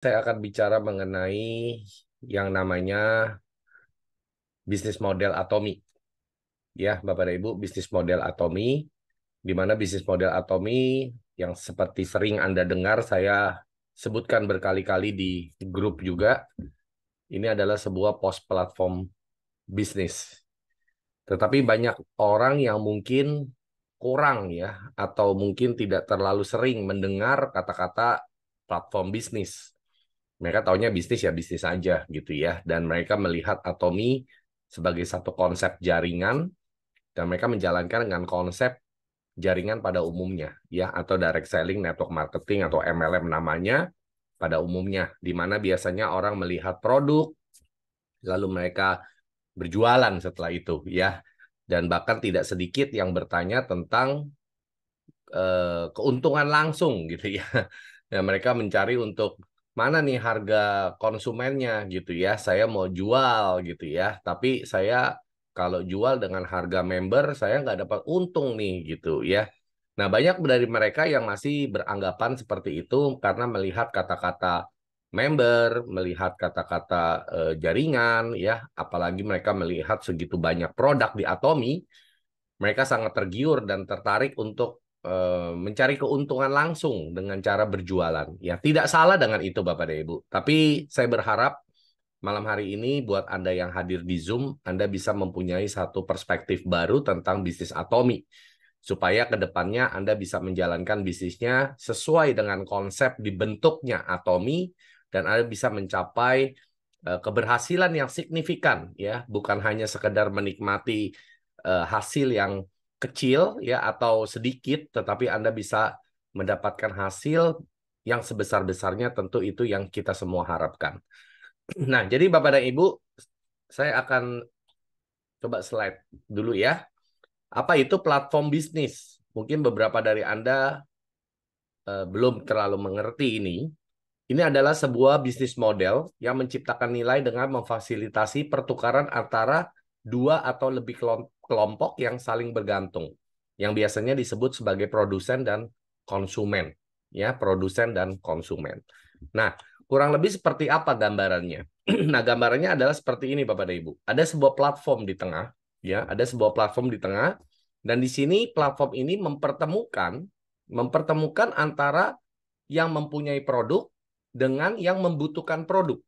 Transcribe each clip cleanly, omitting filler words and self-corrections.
Saya akan bicara mengenai yang namanya bisnis model Atomi. Ya, Bapak dan Ibu, bisnis model Atomi, di mana bisnis model Atomi yang seperti sering Anda dengar saya sebutkan berkali-kali di grup juga, ini adalah sebuah post platform bisnis. Tetapi banyak orang yang mungkin kurang ya, atau mungkin tidak terlalu sering mendengar kata-kata platform bisnis. Mereka taunya bisnis ya bisnis aja gitu ya. Dan mereka melihat Atomi sebagai satu konsep jaringan dan mereka menjalankan dengan konsep jaringan pada umumnya ya atau direct selling network marketing atau MLM namanya pada umumnya di mana biasanya orang melihat produk lalu mereka berjualan setelah itu ya. Dan bahkan tidak sedikit yang bertanya tentang keuntungan langsung gitu ya. Ya, mereka mencari untuk mana nih harga konsumennya gitu ya. Saya mau jual gitu ya, tapi saya kalau jual dengan harga member saya nggak dapat untung nih gitu ya. Nah, banyak dari mereka yang masih beranggapan seperti itu karena melihat kata-kata member, melihat kata-kata jaringan ya, apalagi mereka melihat segitu banyak produk di Atomi, mereka sangat tergiur dan tertarik untuk mencari keuntungan langsung dengan cara berjualan. Ya, tidak salah dengan itu Bapak dan Ibu. Tapi saya berharap malam hari ini buat Anda yang hadir di Zoom, Anda bisa mempunyai satu perspektif baru tentang bisnis Atomi. Supaya ke depannya Anda bisa menjalankan bisnisnya sesuai dengan konsep dibentuknya Atomi dan Anda bisa mencapai keberhasilan yang signifikan ya, bukan hanya sekedar menikmati hasil yang kecil ya atau sedikit, tetapi Anda bisa mendapatkan hasil yang sebesar-besarnya tentu itu yang kita semua harapkan. Nah, jadi Bapak dan Ibu, saya akan coba slide dulu ya. Apa itu platform bisnis? Mungkin beberapa dari Anda belum terlalu mengerti ini. Ini adalah sebuah bisnis model yang menciptakan nilai dengan memfasilitasi pertukaran antara dua atau lebih kelompok yang saling bergantung, yang biasanya disebut sebagai produsen dan konsumen, ya, produsen dan konsumen. Nah, kurang lebih seperti apa gambarannya? Nah, gambarannya adalah seperti ini, Bapak dan Ibu. Ada sebuah platform di tengah, ya, ada sebuah platform di tengah, dan di sini platform ini mempertemukan antara yang mempunyai produk dengan yang membutuhkan produk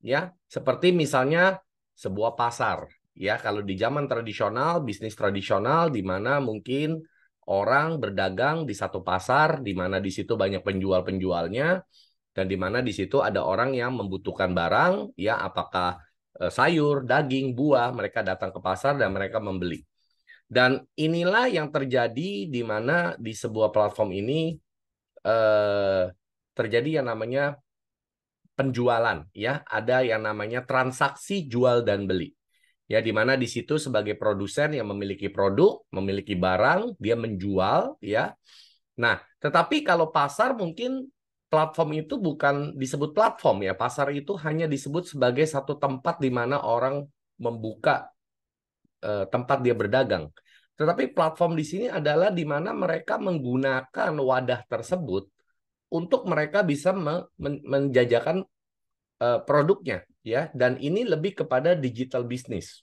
ya seperti misalnya sebuah pasar ya kalau di zaman tradisional bisnis tradisional di mana mungkin orang berdagang di satu pasar di mana di situ banyak penjual-penjualnya dan di mana di situ ada orang yang membutuhkan barang ya apakah sayur, daging, buah mereka datang ke pasar dan mereka membeli dan inilah yang terjadi di mana di sebuah platform ini eh, terjadi yang namanya penjualan ya ada yang namanya transaksi jual dan beli ya di mana di situ sebagai produsen yang memiliki produk memiliki barang dia menjual ya nah tetapi kalau pasar mungkin platform itu bukan disebut platform ya pasar itu hanya disebut sebagai satu tempat di mana orang membuka tempat dia berdagang tetapi platform di sini adalah di mana mereka menggunakan wadah tersebut untuk mereka bisa menjajakan produknya ya dan ini lebih kepada digital business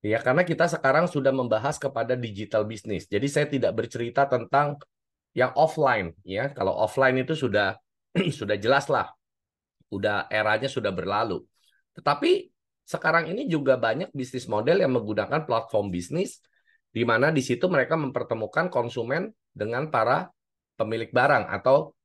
ya karena kita sekarang sudah membahas kepada digital business jadi saya tidak bercerita tentang yang offline ya kalau offline itu sudah sudah jelas lah udah eranya sudah berlalu tetapi sekarang ini juga banyak bisnis model yang menggunakan platform bisnis di mana di situ mereka mempertemukan konsumen dengan para pemilik barang atau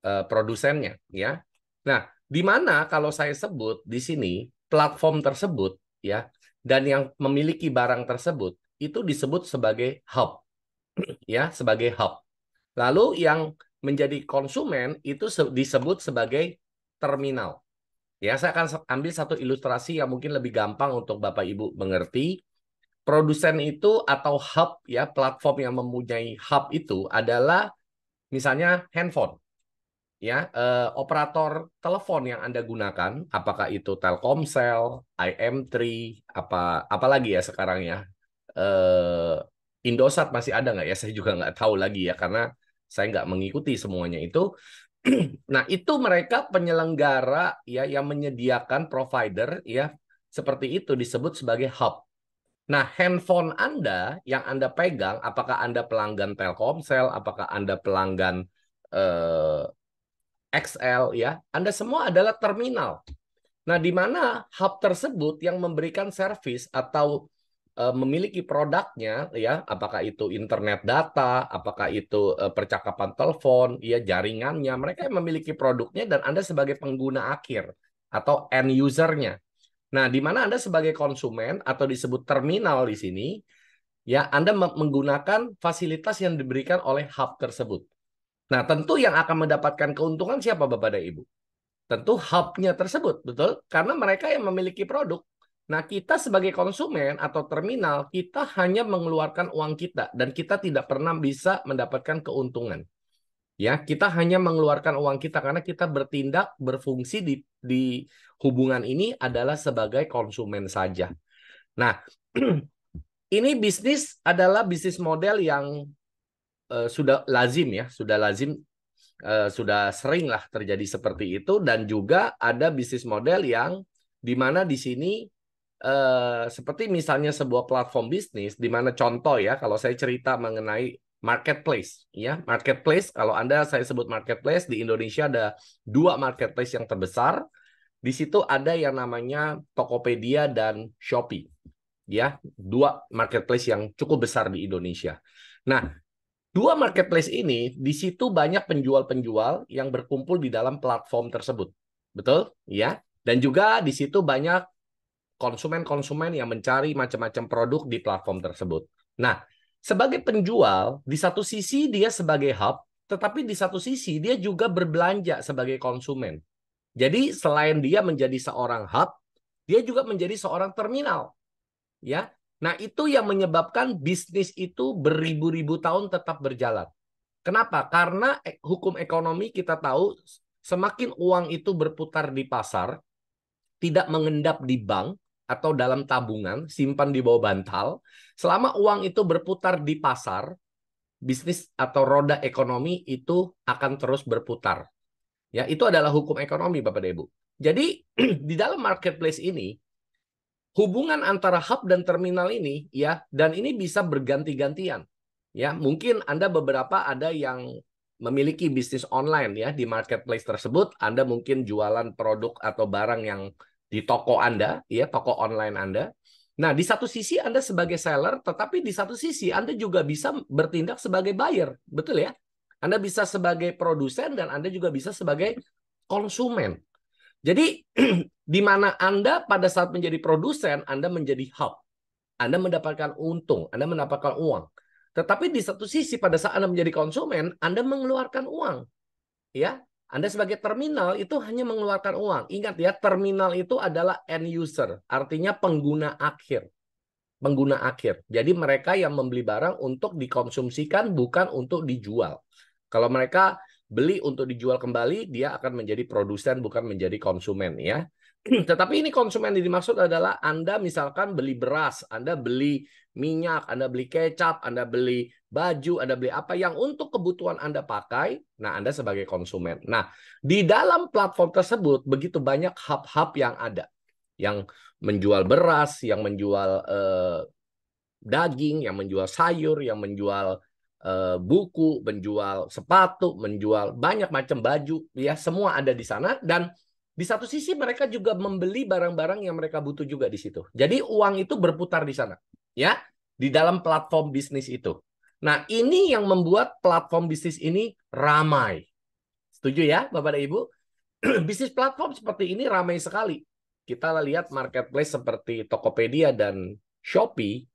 produsennya ya. Nah, di mana kalau saya sebut di sini platform tersebut ya dan yang memiliki barang tersebut itu disebut sebagai hub ya, sebagai hub. Lalu yang menjadi konsumen itu disebut sebagai terminal. Ya, saya akan ambil satu ilustrasi yang mungkin lebih gampang untuk Bapak Ibu mengerti. Produsen itu atau hub ya, platform yang mempunyai hub itu adalah misalnya handphone ya operator telepon yang Anda gunakan, apakah itu Telkomsel, IM3, apalagi ya sekarang ya, eh, Indosat masih ada nggak ya? Saya juga nggak tahu lagi ya karena saya nggak mengikuti semuanya itu. Nah, itu mereka penyelenggara ya yang menyediakan provider ya seperti itu disebut sebagai hub. Nah, handphone Anda yang Anda pegang, apakah Anda pelanggan Telkomsel, apakah Anda pelanggan eh, XL ya, Anda semua adalah terminal. Nah, di mana hub tersebut yang memberikan servis atau memiliki produknya ya, apakah itu internet data, apakah itu percakapan telepon, ya jaringannya, mereka yang memiliki produknya dan Anda sebagai pengguna akhir atau end usernya. Nah, di mana Anda sebagai konsumen atau disebut terminal di sini, ya Anda menggunakan fasilitas yang diberikan oleh hub tersebut. Nah, tentu yang akan mendapatkan keuntungan siapa Bapak dan Ibu? Tentu hub-nya tersebut, betul? Karena mereka yang memiliki produk. Nah, kita sebagai konsumen atau terminal, kita hanya mengeluarkan uang kita dan kita tidak pernah bisa mendapatkan keuntungan. Ya, kita hanya mengeluarkan uang kita karena kita bertindak berfungsi di hubungan ini adalah sebagai konsumen saja. Nah, ini bisnis adalah bisnis model yang sudah lazim ya, sudah sering lah terjadi seperti itu dan juga ada bisnis model yang di mana di sini seperti misalnya sebuah platform bisnis di mana contoh ya kalau saya cerita mengenai marketplace ya marketplace kalau Anda saya sebut marketplace di Indonesia ada dua marketplace yang terbesar di situ ada yang namanya Tokopedia dan Shopee ya dua marketplace yang cukup besar di Indonesia. Nah, dua marketplace ini, di situ banyak penjual-penjual yang berkumpul di dalam platform tersebut. Betul? Ya. Dan juga di situ banyak konsumen-konsumen yang mencari macam-macam produk di platform tersebut. Nah, sebagai penjual, di satu sisi dia sebagai hub, tetapi di satu sisi dia juga berbelanja sebagai konsumen. Jadi selain dia menjadi seorang hub, dia juga menjadi seorang terminal. Ya. Nah, itu yang menyebabkan bisnis itu beribu-ribu tahun tetap berjalan. Kenapa? Karena hukum ekonomi kita tahu semakin uang itu berputar di pasar, tidak mengendap di bank atau dalam tabungan, simpan di bawah bantal, selama uang itu berputar di pasar, bisnis atau roda ekonomi itu akan terus berputar. Ya, itu adalah hukum ekonomi Bapak dan Ibu. Jadi di dalam marketplace ini hubungan antara hub dan terminal ini ya dan ini bisa berganti-gantian. Ya, mungkin Anda beberapa ada yang memiliki bisnis online ya di marketplace tersebut, Anda mungkin jualan produk atau barang yang di toko Anda, ya, toko online Anda. Nah, di satu sisi Anda sebagai seller, tetapi di satu sisi Anda juga bisa bertindak sebagai buyer, betul ya? Anda bisa sebagai produsen dan Anda juga bisa sebagai konsumen. Jadi di mana Anda pada saat menjadi produsen, Anda menjadi hub. Anda mendapatkan untung, Anda mendapatkan uang. Tetapi di satu sisi pada saat Anda menjadi konsumen, Anda mengeluarkan uang. Ya, Anda sebagai terminal itu hanya mengeluarkan uang. Ingat ya, terminal itu adalah end user, artinya pengguna akhir. Pengguna akhir. Jadi mereka yang membeli barang untuk dikonsumsikan bukan untuk dijual. Kalau mereka beli untuk dijual kembali, dia akan menjadi produsen bukan menjadi konsumen ya. Tetapi ini konsumen yang dimaksud adalah Anda misalkan beli beras, Anda beli minyak, Anda beli kecap, Anda beli baju, Anda beli apa yang untuk kebutuhan Anda pakai, nah Anda sebagai konsumen. Nah, di dalam platform tersebut begitu banyak hub-hub yang ada. Yang menjual beras, yang menjual daging, yang menjual sayur, yang menjual buku, menjual sepatu, menjual banyak macam baju, ya semua ada di sana dan di satu sisi mereka juga membeli barang-barang yang mereka butuh juga di situ. Jadi uang itu berputar di sana, ya, di dalam platform bisnis itu. Nah, ini yang membuat platform bisnis ini ramai. Setuju ya, Bapak dan Ibu? Bisnis platform seperti ini ramai sekali. Kita lihat marketplace seperti Tokopedia dan Shopee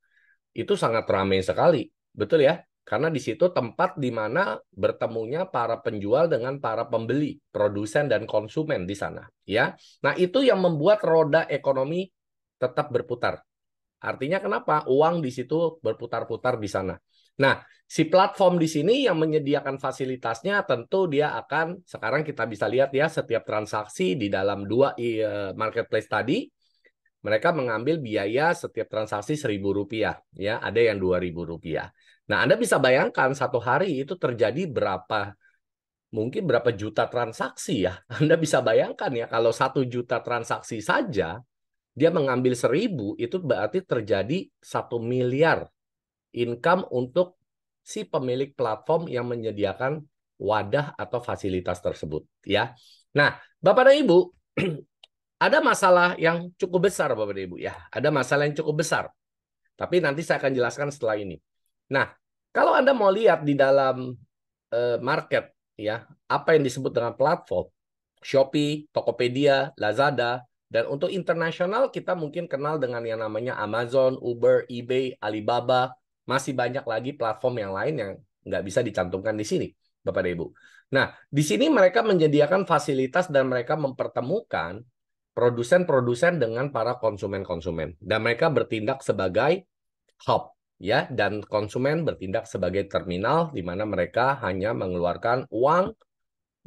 itu sangat ramai sekali. Betul ya? Karena di situ tempat di mana bertemunya para penjual dengan para pembeli, produsen dan konsumen di sana, ya. Nah, itu yang membuat roda ekonomi tetap berputar. Artinya kenapa? Uang di situ berputar-putar di sana. Nah, si platform di sini yang menyediakan fasilitasnya tentu dia akan, sekarang kita bisa lihat ya, setiap transaksi di dalam dua marketplace tadi, mereka mengambil biaya setiap transaksi Rp1.000, ya, ada yang Rp2.000. Nah, Anda bisa bayangkan satu hari itu terjadi berapa mungkin berapa juta transaksi ya. Anda bisa bayangkan ya, kalau 1 juta transaksi saja, dia mengambil 1.000, itu berarti terjadi 1 miliar income untuk si pemilik platform yang menyediakan wadah atau fasilitas tersebut. Ya. Nah, Bapak dan Ibu, ada masalah yang cukup besar, Bapak dan Ibu. Ya, ada masalah yang cukup besar. Tapi nanti saya akan jelaskan setelah ini. Nah, kalau Anda mau lihat di dalam market, ya, apa yang disebut dengan platform, Shopee, Tokopedia, Lazada, dan untuk internasional kita mungkin kenal dengan yang namanya Amazon, Uber, eBay, Alibaba, masih banyak lagi platform yang lain yang nggak bisa dicantumkan di sini, Bapak dan Ibu. Nah, di sini mereka menyediakan fasilitas dan mereka mempertemukan produsen-produsen dengan para konsumen-konsumen. Dan mereka bertindak sebagai hub, ya, dan konsumen bertindak sebagai terminal di mana mereka hanya mengeluarkan uang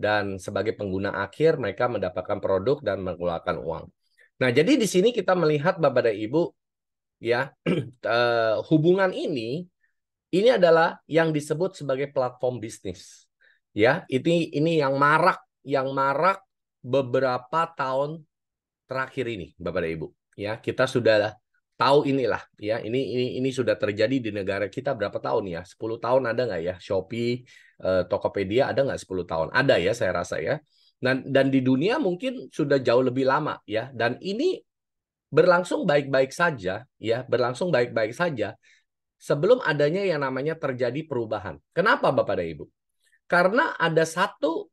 dan sebagai pengguna akhir mereka mendapatkan produk dan mengeluarkan uang. Nah, jadi di sini kita melihat Bapak dan Ibu, ya, hubungan ini adalah yang disebut sebagai platform bisnis. Ya, ini yang marak beberapa tahun terakhir ini, Bapak dan Ibu. Ya, kita sudah tahu inilah, ya, ini sudah terjadi di negara kita berapa tahun ya? 10 tahun ada nggak ya? Shopee, Tokopedia ada nggak 10 tahun? Ada ya, saya rasa ya. Dan di dunia mungkin sudah jauh lebih lama ya. Dan ini berlangsung baik-baik saja, ya, berlangsung baik-baik saja sebelum adanya yang namanya terjadi perubahan. Kenapa Bapak dan Ibu? Karena ada satu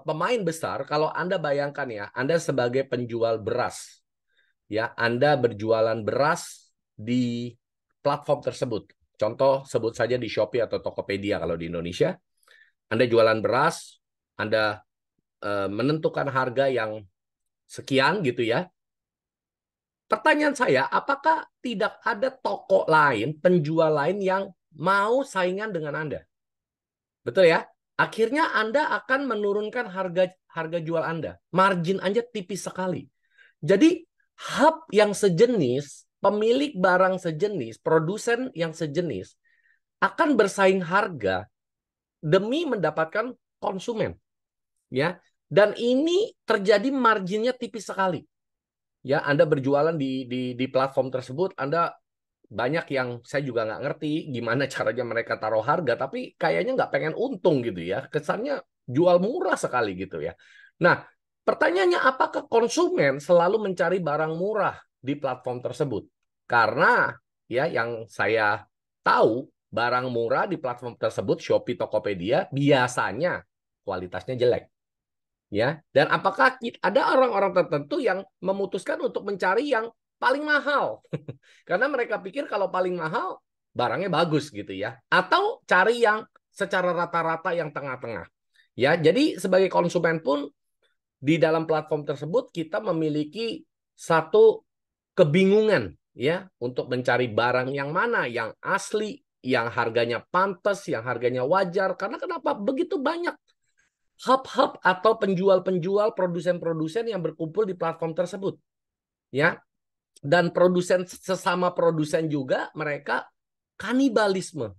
pemain besar, kalau Anda bayangkan ya, Anda sebagai penjual beras, ya, Anda berjualan beras di platform tersebut. Contoh sebut saja di Shopee atau Tokopedia kalau di Indonesia. Anda jualan beras, Anda menentukan harga yang sekian gitu ya. Pertanyaan saya, apakah tidak ada toko lain, penjual lain yang mau saingan dengan Anda? Betul ya? Akhirnya Anda akan menurunkan harga jual Anda. Margin Anda tipis sekali. Jadi hub yang sejenis, pemilik barang sejenis, produsen yang sejenis akan bersaing harga demi mendapatkan konsumen, ya. Dan ini terjadi marginnya tipis sekali. Ya, Anda berjualan di platform tersebut, Anda banyak yang saya juga nggak ngerti gimana caranya mereka taruh harga, tapi kayaknya nggak pengen untung gitu ya. Kesannya jual murah sekali gitu ya. Nah, pertanyaannya apakah konsumen selalu mencari barang murah di platform tersebut? Karena ya yang saya tahu barang murah di platform tersebut, Shopee, Tokopedia, biasanya kualitasnya jelek. Ya, dan apakah ada orang-orang tertentu yang memutuskan untuk mencari yang paling mahal? Karena mereka pikir kalau paling mahal barangnya bagus gitu ya. Atau cari yang secara rata-rata yang tengah-tengah. Ya, jadi sebagai konsumen pun di dalam platform tersebut kita memiliki satu kebingungan ya untuk mencari barang yang mana yang asli, yang harganya pantas, yang harganya wajar. Karena kenapa? Begitu banyak hub-hub atau penjual-penjual, produsen-produsen yang berkumpul di platform tersebut. Ya, dan produsen sesama produsen juga mereka kanibalisme,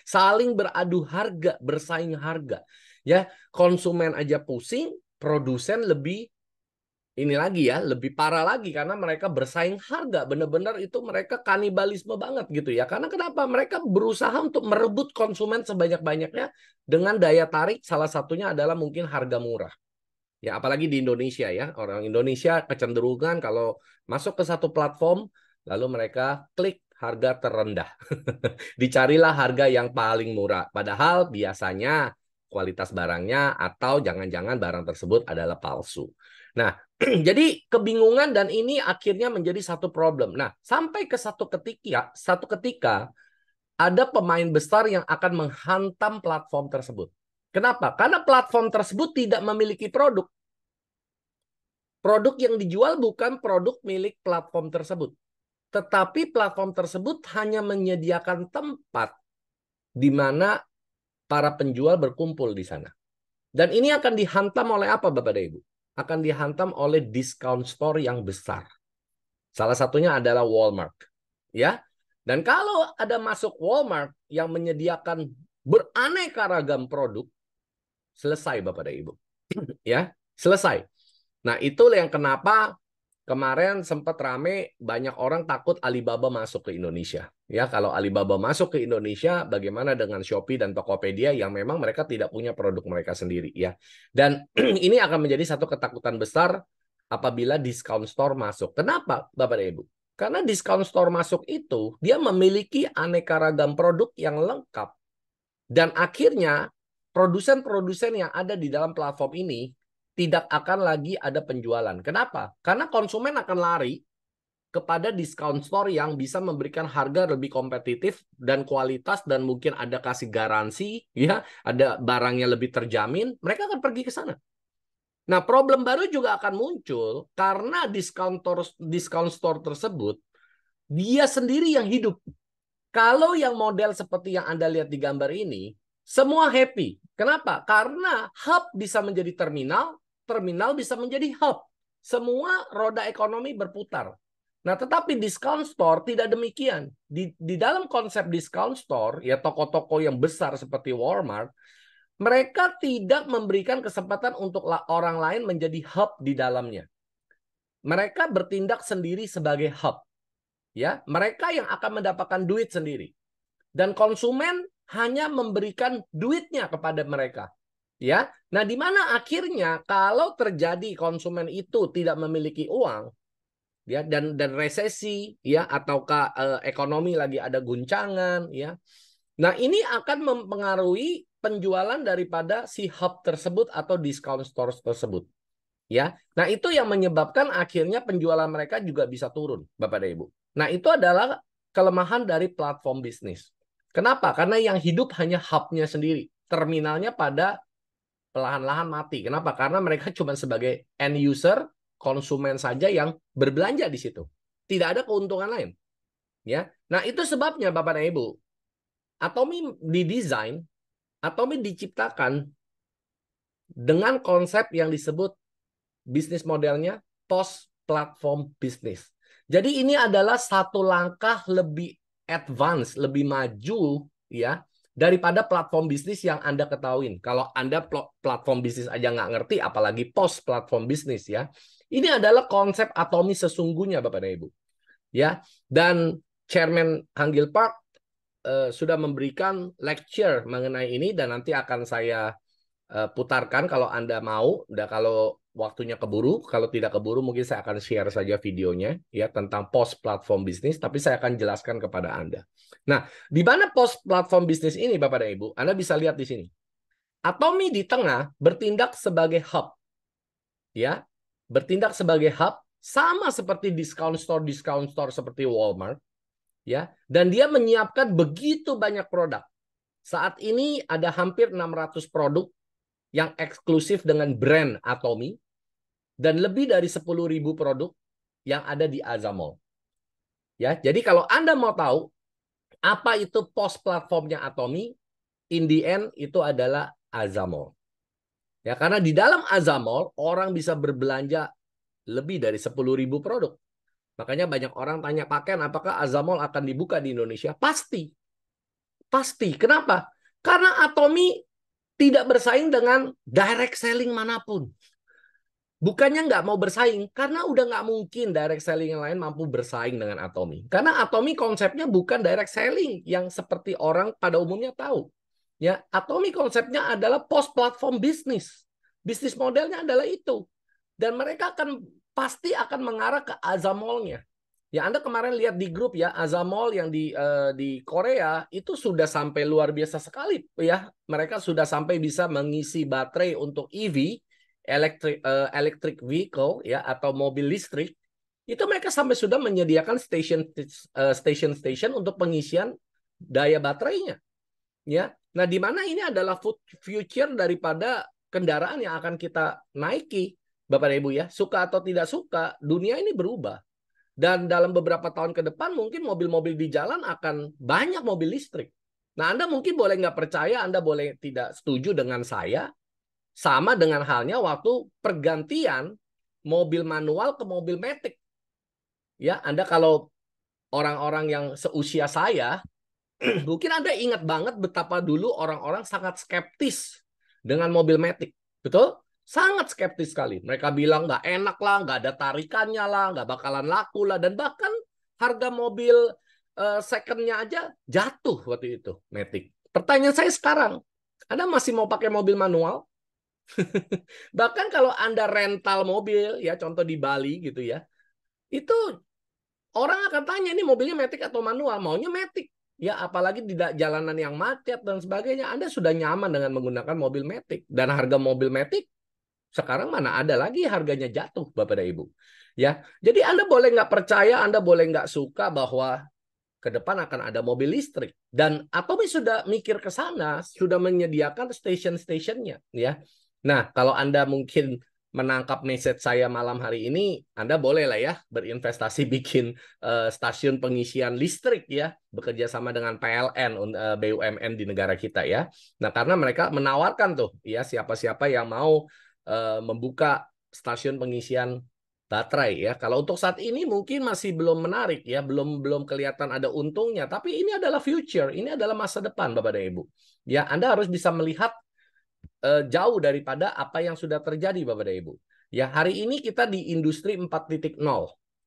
saling beradu harga, bersaing harga. Ya, konsumen aja pusing, produsen lebih ini lagi ya, lebih parah lagi karena mereka bersaing harga. Benar-benar itu mereka kanibalisme banget gitu ya. Karena kenapa? Mereka berusaha untuk merebut konsumen sebanyak-banyaknya dengan daya tarik salah satunya adalah mungkin harga murah. Ya, apalagi di Indonesia ya. Orang Indonesia kecenderungan kalau masuk ke satu platform, lalu mereka klik harga terendah. Dicarilah harga yang paling murah. Padahal biasanya kualitas barangnya atau jangan-jangan barang tersebut adalah palsu. Nah, jadi kebingungan dan ini akhirnya menjadi satu problem. Nah, sampai ke satu ketika ada pemain besar yang akan menghantam platform tersebut. Kenapa? Karena platform tersebut tidak memiliki produk. Produk yang dijual bukan produk milik platform tersebut. Tetapi platform tersebut hanya menyediakan tempat di mana para penjual berkumpul di sana. Dan ini akan dihantam oleh apa, Bapak dan Ibu? Akan dihantam oleh discount store yang besar. Salah satunya adalah Walmart. Ya. Dan kalau ada masuk Walmart yang menyediakan beraneka ragam produk, Selesai Bapak dan Ibu. Ya, selesai. Nah, itulah yang kenapa kemarin sempat rame, banyak orang takut Alibaba masuk ke Indonesia. Ya, kalau Alibaba masuk ke Indonesia, bagaimana dengan Shopee dan Tokopedia yang memang mereka tidak punya produk mereka sendiri, ya. Dan ini akan menjadi satu ketakutan besar apabila discount store masuk. Kenapa, Bapak dan Ibu? Karena discount store masuk itu, dia memiliki aneka ragam produk yang lengkap. Dan akhirnya, produsen-produsen yang ada di dalam platform ini tidak akan lagi ada penjualan. Kenapa? Karena konsumen akan lari kepada discount store yang bisa memberikan harga lebih kompetitif dan kualitas dan mungkin ada kasih garansi, ya, ada barangnya lebih terjamin, mereka akan pergi ke sana. Nah, problem baru juga akan muncul karena discount store tersebut dia sendiri yang hidup. Kalau yang model seperti yang Anda lihat di gambar ini, semua happy. Kenapa? Karena hub bisa menjadi terminal, terminal bisa menjadi hub. Semua roda ekonomi berputar. Nah, tetapi discount store tidak demikian. Di dalam konsep discount store, ya toko-toko yang besar seperti Walmart, mereka tidak memberikan kesempatan untuk orang lain menjadi hub di dalamnya. Mereka bertindak sendiri sebagai hub. Ya, mereka yang akan mendapatkan duit sendiri. Dan konsumen hanya memberikan duitnya kepada mereka. Ya, nah di mana akhirnya kalau terjadi konsumen itu tidak memiliki uang, ya dan resesi, ya ataukah ekonomi lagi ada guncangan, ya. Nah ini akan mempengaruhi penjualan daripada si hub tersebut atau discount stores tersebut. Ya, nah itu yang menyebabkan akhirnya penjualan mereka juga bisa turun, Bapak dan Ibu. Nah itu adalah kelemahan dari platform bisnis. Kenapa? Karena yang hidup hanya hub-nya sendiri, terminalnya pada perlahan-lahan mati. Kenapa? Karena mereka cuma sebagai end user, konsumen saja yang berbelanja di situ. Tidak ada keuntungan lain. Ya, nah itu sebabnya Bapak dan Ibu, Atomi didesain, Atomi diciptakan dengan konsep yang disebut bisnis modelnya post platform bisnis. Jadi ini adalah satu langkah lebih advance, lebih maju ya daripada platform bisnis yang Anda ketahuin. Kalau Anda platform bisnis aja nggak ngerti, apalagi post platform bisnis ya. Ini adalah konsep Atomi sesungguhnya Bapak dan Ibu. Ya, dan Chairman Hanggil Park sudah memberikan lecture mengenai ini dan nanti akan saya putarkan kalau Anda mau. Dan kalau waktunya keburu, kalau tidak keburu mungkin saya akan share saja videonya ya tentang post platform bisnis, tapi saya akan jelaskan kepada Anda. Nah, di mana post platform bisnis ini Bapak dan Ibu? Anda bisa lihat di sini. Atomi di tengah bertindak sebagai hub. Ya. Bertindak sebagai hub sama seperti discount store seperti Walmart, ya. Dan dia menyiapkan begitu banyak produk. Saat ini ada hampir 600 produk yang eksklusif dengan brand Atomi dan lebih dari 10.000 produk yang ada di Azamall. Ya, jadi kalau Anda mau tahu apa itu post platformnya Atomi, in the end itu adalah Azamall. Ya, karena di dalam Azamall orang bisa berbelanja lebih dari 10.000 produk. Makanya banyak orang tanya, Pak Ken, apakah Azamall akan dibuka di Indonesia? Pasti. Pasti. Kenapa? Karena Atomi tidak bersaing dengan direct selling manapun. Bukannya nggak mau bersaing, karena udah nggak mungkin direct selling yang lain mampu bersaing dengan Atomi. Karena Atomi konsepnya bukan direct selling yang seperti orang pada umumnya tahu. Ya, Atomi konsepnya adalah post platform bisnis. Bisnis modelnya adalah itu. Dan mereka pasti akan mengarah ke Azamall-nya. Ya, Anda kemarin lihat di grup ya, Azamall yang di Korea itu sudah sampai luar biasa sekali ya. Mereka sudah sampai bisa mengisi baterai untuk EV, electric vehicle ya atau mobil listrik. Itu mereka sampai sudah menyediakan station untuk pengisian daya baterainya. Ya. Nah, di mana ini adalah future daripada kendaraan yang akan kita naiki. Bapak dan Ibu ya, suka atau tidak suka, dunia ini berubah. Dan dalam beberapa tahun ke depan mungkin mobil-mobil di jalan akan banyak mobil listrik. Nah, Anda mungkin boleh nggak percaya, Anda boleh tidak setuju dengan saya. Sama dengan halnya waktu pergantian mobil manual ke mobil matic. Ya, Anda kalau orang-orang yang seusia saya, mungkin Anda ingat banget betapa dulu orang-orang sangat skeptis dengan mobil Matic. Betul? Sangat skeptis sekali. Mereka bilang nggak enak lah, nggak ada tarikannya lah, nggak bakalan laku lah. Dan bahkan harga mobil second-nya aja jatuh waktu itu, Matic. Pertanyaan saya sekarang, Anda masih mau pakai mobil manual? Bahkan kalau Anda rental mobil, ya contoh di Bali gitu ya, itu orang akan tanya, ini mobilnya Matic atau manual? Maunya Matic. Ya, apalagi di jalanan yang macet dan sebagainya, Anda sudah nyaman dengan menggunakan mobil Matic. Dan harga mobil Matic sekarang mana ada lagi harganya jatuh, Bapak dan Ibu. Ya, jadi Anda boleh nggak percaya, Anda boleh nggak suka bahwa ke depan akan ada mobil listrik. Dan Atomi sudah mikir ke sana, sudah menyediakan station-stationnya. Ya, nah kalau Anda mungkin menangkap message saya malam hari ini, Anda boleh lah ya berinvestasi bikin stasiun pengisian listrik ya, bekerja sama dengan PLN, BUMN di negara kita ya. Nah, karena mereka menawarkan tuh ya siapa-siapa yang mau membuka stasiun pengisian baterai ya. Kalau untuk saat ini mungkin masih belum menarik ya, belum kelihatan ada untungnya, tapi ini adalah future, ini adalah masa depan Bapak dan Ibu. Ya, Anda harus bisa melihat jauh daripada apa yang sudah terjadi Bapak dan Ibu. Ya, hari ini kita di industri 4.0.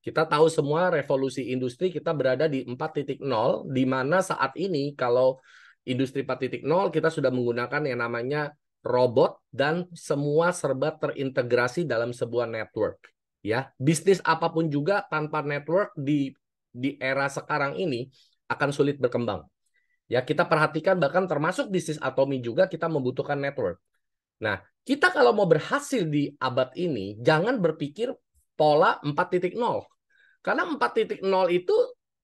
Kita tahu semua revolusi industri kita berada di 4.0, di mana saat ini kalau industri 4.0 kita sudah menggunakan yang namanya robot dan semua serba terintegrasi dalam sebuah network. Ya, bisnis apapun juga tanpa network di era sekarang ini akan sulit berkembang. Ya, kita perhatikan bahkan termasuk bisnis Atomi juga kita membutuhkan network. Nah, kita kalau mau berhasil di abad ini, jangan berpikir pola 4.0. Karena 4.0 itu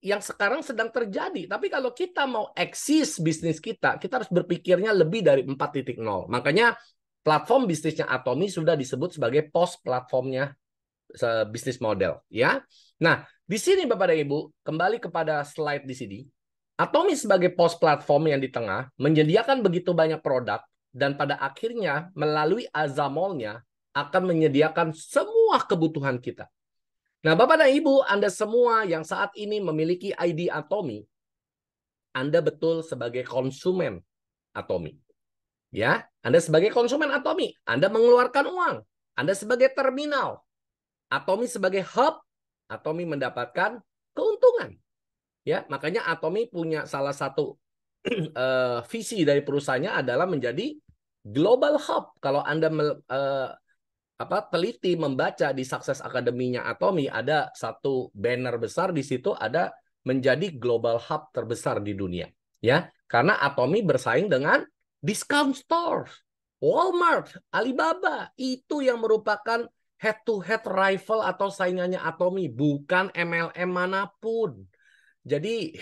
yang sekarang sedang terjadi. Tapi kalau kita mau eksis bisnis kita harus berpikirnya lebih dari 4.0. Makanya platform bisnisnya Atomi sudah disebut sebagai post platformnya bisnis model. Ya. Nah, di sini Bapak dan Ibu, kembali kepada slide di sini. Atomi sebagai post platform yang di tengah menyediakan begitu banyak produk dan pada akhirnya melalui Azamolnya akan menyediakan semua kebutuhan kita. Nah, Bapak dan Ibu, Anda semua yang saat ini memiliki ID Atomi, Anda betul sebagai konsumen Atomi. Ya, Anda sebagai konsumen Atomi, Anda mengeluarkan uang. Anda sebagai terminal, Atomi sebagai hub, Atomi mendapatkan keuntungan. Ya, makanya Atomi punya salah satu visi dari perusahaannya adalah menjadi global hub. Kalau Anda teliti membaca di Sukses Academy-nya Atomi, ada satu banner besar di situ, ada menjadi global hub terbesar di dunia. Ya, karena Atomi bersaing dengan discount stores, Walmart, Alibaba, itu yang merupakan head-to-head rival atau saingannya Atomi, bukan MLM manapun. Jadi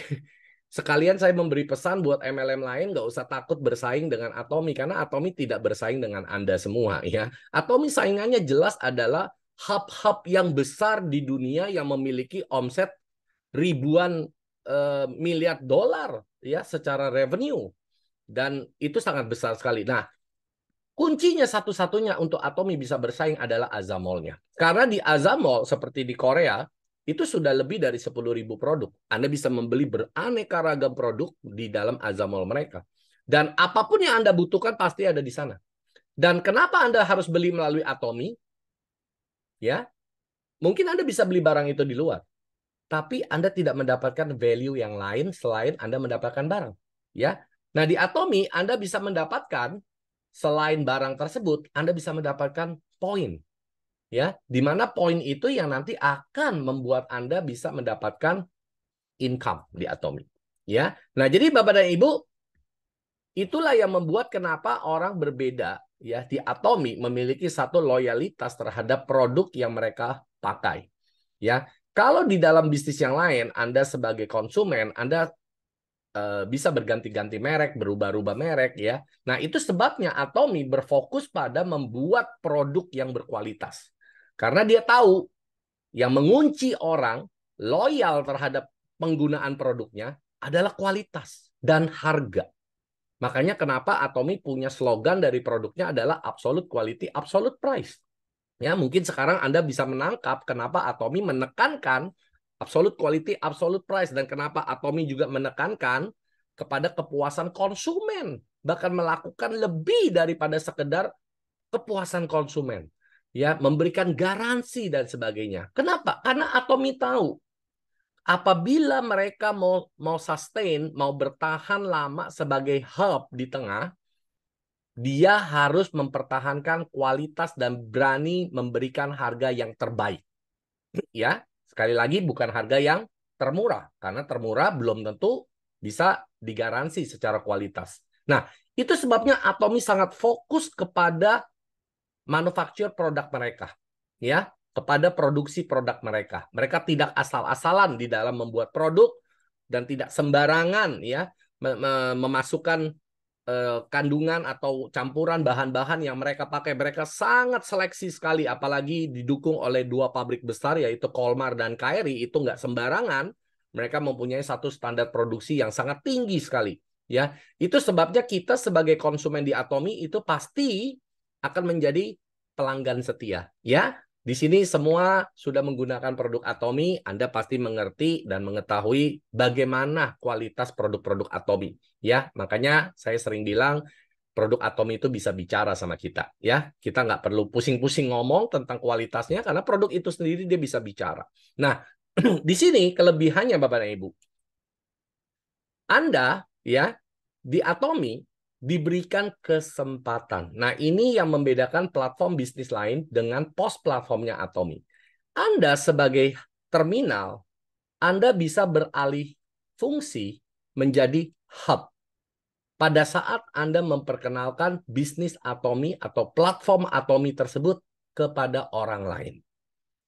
sekalian saya memberi pesan buat MLM lain, nggak usah takut bersaing dengan Atomi, karena Atomi tidak bersaing dengan Anda semua. Ya, Atomi saingannya jelas adalah hub-hub yang besar di dunia yang memiliki omset ribuan miliar dolar ya secara revenue, dan itu sangat besar sekali. Nah, kuncinya satu-satunya untuk Atomi bisa bersaing adalah Azamolnya. Karena di Azamol seperti di Korea itu sudah lebih dari 10.000 produk. Anda bisa membeli beraneka ragam produk di dalam Azamol mereka. Dan apapun yang Anda butuhkan pasti ada di sana. Dan kenapa Anda harus beli melalui Atomi? Ya, mungkin Anda bisa beli barang itu di luar, tapi Anda tidak mendapatkan value yang lain selain Anda mendapatkan barang. Ya, nah di Atomi Anda bisa mendapatkan selain barang tersebut, Anda bisa mendapatkan poin. Ya, di mana poin itu yang nanti akan membuat Anda bisa mendapatkan income di Atomi. Ya. Nah, jadi Bapak dan Ibu, itulah yang membuat kenapa orang berbeda ya di Atomi memiliki satu loyalitas terhadap produk yang mereka pakai. Ya. Kalau di dalam bisnis yang lain, Anda sebagai konsumen, Anda bisa berganti-ganti merek, berubah-ubah merek ya. Nah, itu sebabnya Atomi berfokus pada membuat produk yang berkualitas. Karena dia tahu yang mengunci orang loyal terhadap penggunaan produknya adalah kualitas dan harga. Makanya kenapa Atomi punya slogan dari produknya adalah absolute quality, absolute price. Ya, mungkin sekarang Anda bisa menangkap kenapa Atomi menekankan absolute quality, absolute price, dan kenapa Atomi juga menekankan kepada kepuasan konsumen. bahkan melakukan lebih daripada sekedar kepuasan konsumen. Ya, memberikan garansi dan sebagainya. Kenapa? Karena Atomi tahu apabila mereka mau sustain, mau bertahan lama sebagai hub di tengah, dia harus mempertahankan kualitas dan berani memberikan harga yang terbaik. Ya, sekali lagi bukan harga yang termurah, karena termurah belum tentu bisa digaransi secara kualitas. Nah, itu sebabnya Atomi sangat fokus kepada manufacture produk mereka, ya, kepada produksi produk mereka. Mereka tidak asal-asalan di dalam membuat produk dan tidak sembarangan, ya, memasukkan kandungan atau campuran bahan-bahan yang mereka pakai. Mereka sangat seleksi sekali, apalagi didukung oleh dua pabrik besar yaitu Colmar dan Kairi. Itu nggak sembarangan. Mereka mempunyai satu standar produksi yang sangat tinggi sekali. Ya, itu sebabnya kita sebagai konsumen di Atomi itu pasti akan menjadi pelanggan setia. Ya, di sini semua sudah menggunakan produk Atomi. Anda pasti mengerti dan mengetahui bagaimana kualitas produk-produk Atomi. Ya, makanya saya sering bilang produk Atomi itu bisa bicara sama kita. Ya, kita nggak perlu pusing-pusing ngomong tentang kualitasnya karena produk itu sendiri dia bisa bicara. Nah, di sini kelebihannya Bapak dan Ibu. Anda ya di Atomi diberikan kesempatan. Nah, ini yang membedakan platform bisnis lain dengan pos platformnya Atomi. Anda sebagai terminal, Anda bisa beralih fungsi menjadi hub. Pada saat Anda memperkenalkan bisnis Atomi atau platform Atomi tersebut kepada orang lain.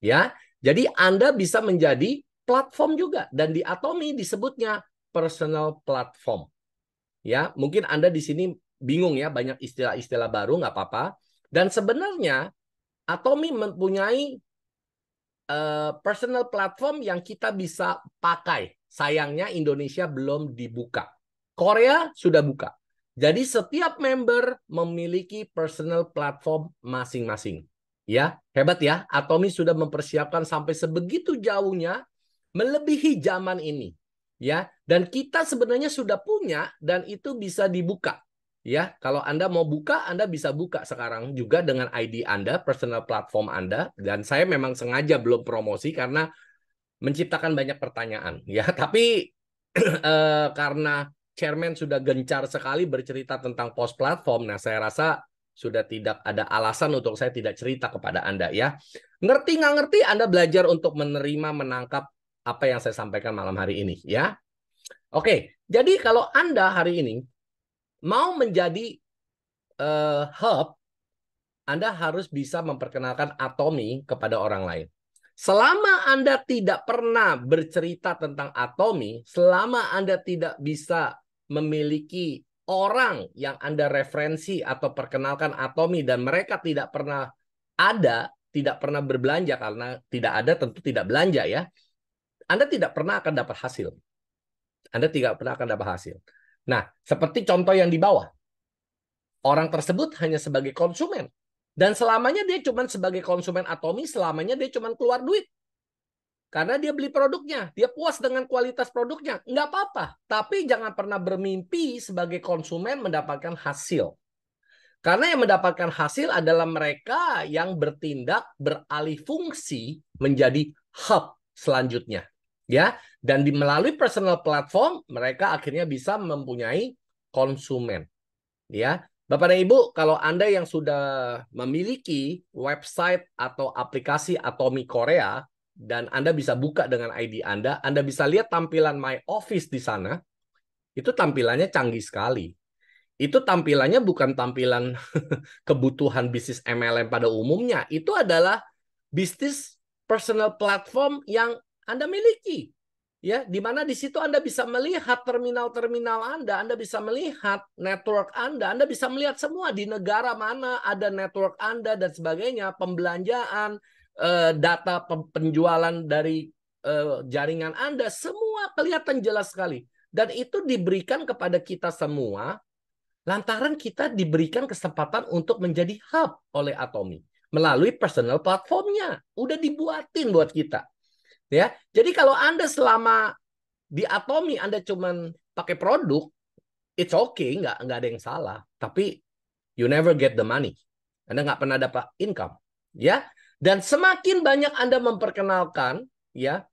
Ya, jadi Anda bisa menjadi platform juga, dan di Atomi disebutnya personal platform. Ya, mungkin Anda di sini bingung ya, banyak istilah-istilah baru, nggak apa-apa. Dan sebenarnya Atomi mempunyai personal platform yang kita bisa pakai. Sayangnya Indonesia belum dibuka. Korea sudah buka. Jadi setiap member memiliki personal platform masing-masing. Ya, hebat ya. Atomi sudah mempersiapkan sampai sebegitu jauhnya melebihi zaman ini. Ya, dan kita sebenarnya sudah punya dan itu bisa dibuka. Ya, kalau Anda mau buka, Anda bisa buka sekarang juga dengan ID Anda, personal platform Anda. Dan saya memang sengaja belum promosi karena menciptakan banyak pertanyaan. Ya, tapi karena Chairman sudah gencar sekali bercerita tentang post platform, nah saya rasa sudah tidak ada alasan untuk saya tidak cerita kepada Anda ya. Ngerti nggak ngerti, Anda belajar untuk menerima, menangkap apa yang saya sampaikan malam hari ini ya. Oke, jadi kalau Anda hari ini mau menjadi hub, Anda harus bisa memperkenalkan Atomi kepada orang lain. Selama Anda tidak pernah bercerita tentang Atomi, selama Anda tidak bisa memiliki orang yang Anda referensi atau perkenalkan Atomi dan mereka tidak pernah ada, tidak pernah berbelanja karena tidak ada tentu tidak belanja ya. Anda tidak pernah akan dapat hasil. Anda tidak pernah akan dapat hasil. Nah, seperti contoh yang di bawah. Orang tersebut hanya sebagai konsumen. Dan selamanya dia cuma sebagai konsumen Atomi, selamanya dia cuma keluar duit. Karena dia beli produknya, dia puas dengan kualitas produknya. Nggak apa-apa. Tapi jangan pernah bermimpi sebagai konsumen mendapatkan hasil. Karena yang mendapatkan hasil adalah mereka yang bertindak beralih fungsi menjadi hub selanjutnya. Ya, dan melalui personal platform mereka akhirnya bisa mempunyai konsumen. Ya, Bapak dan Ibu, kalau Anda yang sudah memiliki website atau aplikasi Atomi Korea dan Anda bisa buka dengan ID Anda bisa lihat tampilan My Office di sana. Itu tampilannya canggih sekali. Itu tampilannya bukan tampilan kebutuhan bisnis MLM pada umumnya. Itu adalah bisnis personal platform yang Anda miliki. Ya, di mana di situ Anda bisa melihat terminal-terminal Anda bisa melihat network Anda bisa melihat semua di negara mana ada network Anda dan sebagainya, pembelanjaan, data penjualan dari jaringan Anda, semua kelihatan jelas sekali. Dan itu diberikan kepada kita semua lantaran kita diberikan kesempatan untuk menjadi hub oleh Atomi melalui personal platformnya. Udah dibuatin buat kita. Ya, jadi kalau Anda selama di Atomi Anda cuma pakai produk, it's okay, nggak ada yang salah. Tapi you never get the money. Anda nggak pernah dapat income, ya. Dan semakin banyak Anda memperkenalkan, ya,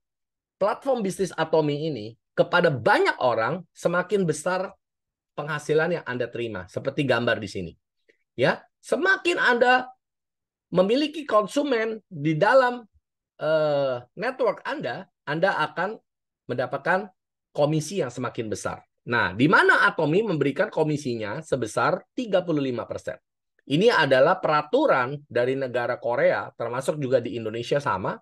platform bisnis Atomi ini kepada banyak orang, semakin besar penghasilan yang Anda terima. Seperti gambar di sini, ya. Semakin Anda memiliki konsumen di dalam network Anda akan mendapatkan komisi yang semakin besar. Nah, di mana Atomi memberikan komisinya sebesar 35%. Ini adalah peraturan dari negara Korea, termasuk juga di Indonesia sama,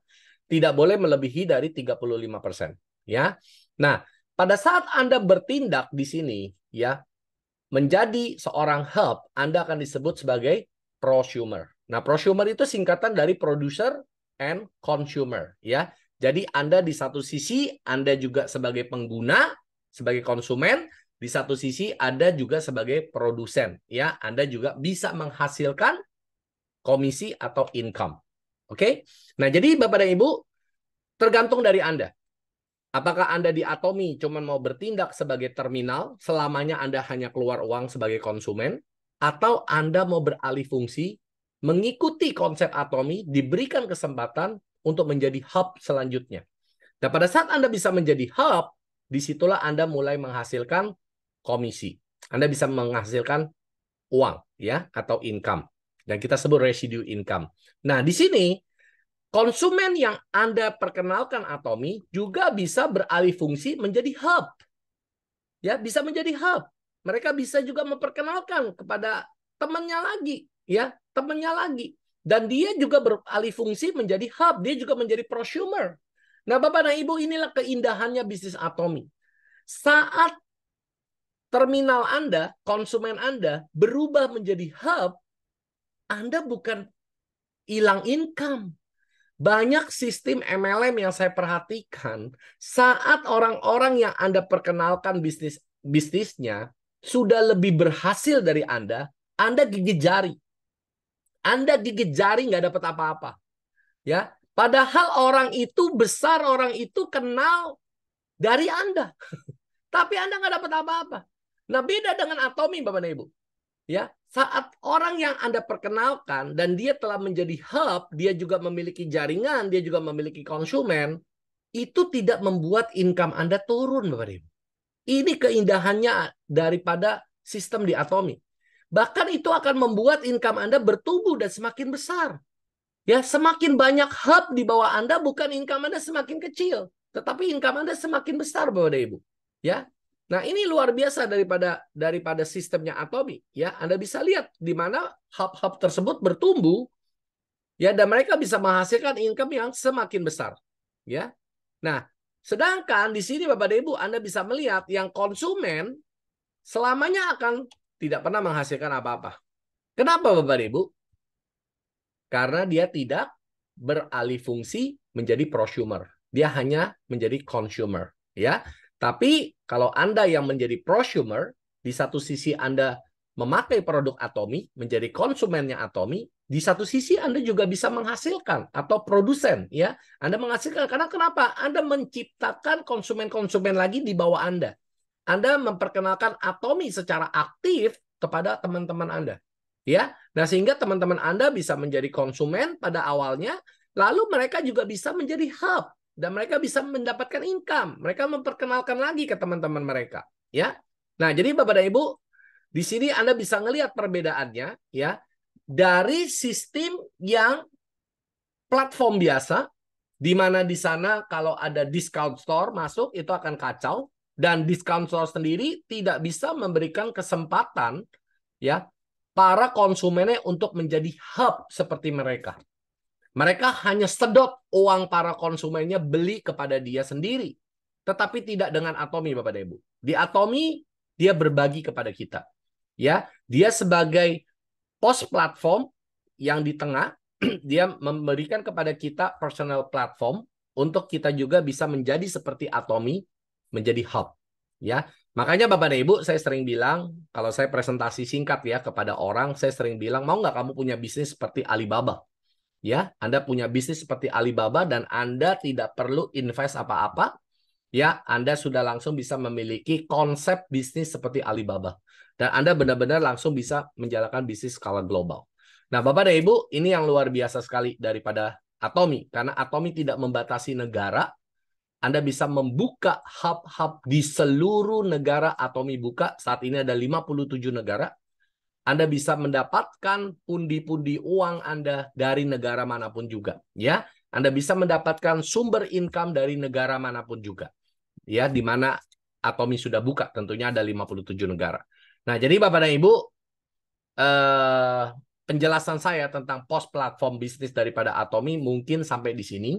tidak boleh melebihi dari 35%. Ya. Nah, pada saat Anda bertindak di sini, ya, menjadi seorang hub, Anda akan disebut sebagai prosumer. Nah, prosumer itu singkatan dari producer and consumer, ya. Jadi Anda di satu sisi Anda juga sebagai pengguna, sebagai konsumen, di satu sisi Anda juga sebagai produsen, ya. Anda juga bisa menghasilkan komisi atau income. Oke? Nah, jadi Bapak dan Ibu, tergantung dari Anda. Apakah Anda di Atomi cuma mau bertindak sebagai terminal, selamanya Anda hanya keluar uang sebagai konsumen, atau Anda mau beralih fungsi, mengikuti konsep Atomi, diberikan kesempatan untuk menjadi hub selanjutnya. Dan pada saat Anda bisa menjadi hub, disitulah Anda mulai menghasilkan komisi. Anda bisa menghasilkan uang, ya, atau income. Dan kita sebut residue income. Nah, di sini konsumen yang Anda perkenalkan Atomi juga bisa beralih fungsi menjadi hub. Ya, bisa menjadi hub. Mereka bisa juga memperkenalkan kepada temannya lagi, ya, temannya lagi. Dan dia juga beralih fungsi menjadi hub, dia juga menjadi prosumer. Nah, Bapak dan Ibu, inilah keindahannya bisnis Atomi. Saat terminal Anda, konsumen Anda berubah menjadi hub, Anda bukan hilang income. Banyak sistem MLM yang saya perhatikan, saat orang-orang yang Anda perkenalkan bisnisnya sudah lebih berhasil dari Anda gigit jari. Anda gigit jari nggak dapat apa-apa. Ya, padahal orang itu besar, orang itu kenal dari Anda. Tapi Anda nggak dapat apa-apa. Nah, beda dengan Atomi, Bapak dan Ibu. Ya, saat orang yang Anda perkenalkan dan dia telah menjadi hub, dia juga memiliki jaringan, dia juga memiliki konsumen, itu tidak membuat income Anda turun, Bapak Ibu. Ini keindahannya daripada sistem di Atomi. Bahkan itu akan membuat income Anda bertumbuh dan semakin besar. Ya, semakin banyak hub di bawah Anda, bukan income Anda semakin kecil, tetapi income Anda semakin besar, Bapak dan Ibu. Ya, nah, ini luar biasa daripada sistemnya Atomi, ya. Anda bisa lihat di mana hub-hub tersebut bertumbuh, ya, dan mereka bisa menghasilkan income yang semakin besar, ya. Nah, sedangkan di sini Bapak dan Ibu Anda bisa melihat yang konsumen selamanya akan tidak pernah menghasilkan apa-apa. Kenapa Bapak dan Ibu? Karena dia tidak beralih fungsi menjadi prosumer. Dia hanya menjadi consumer, ya. Tapi kalau Anda yang menjadi prosumer, di satu sisi Anda memakai produk Atomi, menjadi konsumennya Atomi, di satu sisi Anda juga bisa menghasilkan atau produsen, ya. Anda menghasilkan karena kenapa? Anda menciptakan konsumen-konsumen lagi di bawah Anda. Anda memperkenalkan Atomi secara aktif kepada teman-teman Anda. Ya, nah sehingga teman-teman Anda bisa menjadi konsumen pada awalnya, lalu mereka juga bisa menjadi hub dan mereka bisa mendapatkan income. Mereka memperkenalkan lagi ke teman-teman mereka, ya. Nah, jadi Bapak dan Ibu, di sini Anda bisa ngelihat perbedaannya, ya, dari sistem yang platform biasa, di mana di sana kalau ada discount store masuk itu akan kacau, dan discount store sendiri tidak bisa memberikan kesempatan, ya, para konsumennya untuk menjadi hub seperti mereka. Mereka hanya sedot uang para konsumennya beli kepada dia sendiri. Tetapi tidak dengan Atomi, Bapak dan Ibu. Di Atomi, dia berbagi kepada kita. Ya, dia sebagai pos platform yang di tengah, dia memberikan kepada kita personal platform untuk kita juga bisa menjadi seperti Atomi, menjadi hub. Ya, makanya Bapak dan Ibu, saya sering bilang, kalau saya presentasi singkat ya kepada orang, saya sering bilang, mau nggak kamu punya bisnis seperti Alibaba? Ya, Anda punya bisnis seperti Alibaba dan Anda tidak perlu invest apa-apa. ya Anda sudah langsung bisa memiliki konsep bisnis seperti Alibaba. Dan Anda benar-benar langsung bisa menjalankan bisnis skala global. Nah, Bapak dan Ibu, ini yang luar biasa sekali daripada Atomi. Karena Atomi tidak membatasi negara. Anda bisa membuka hub-hub di seluruh negara Atomi buka. Saat ini ada 57 negara. Anda bisa mendapatkan pundi-pundi uang Anda dari negara manapun juga, ya. Anda bisa mendapatkan sumber income dari negara manapun juga. Ya, di mana Atomi sudah buka, tentunya ada 57 negara. Nah, jadi Bapak dan Ibu, penjelasan saya tentang post platform bisnis daripada Atomi mungkin sampai di sini.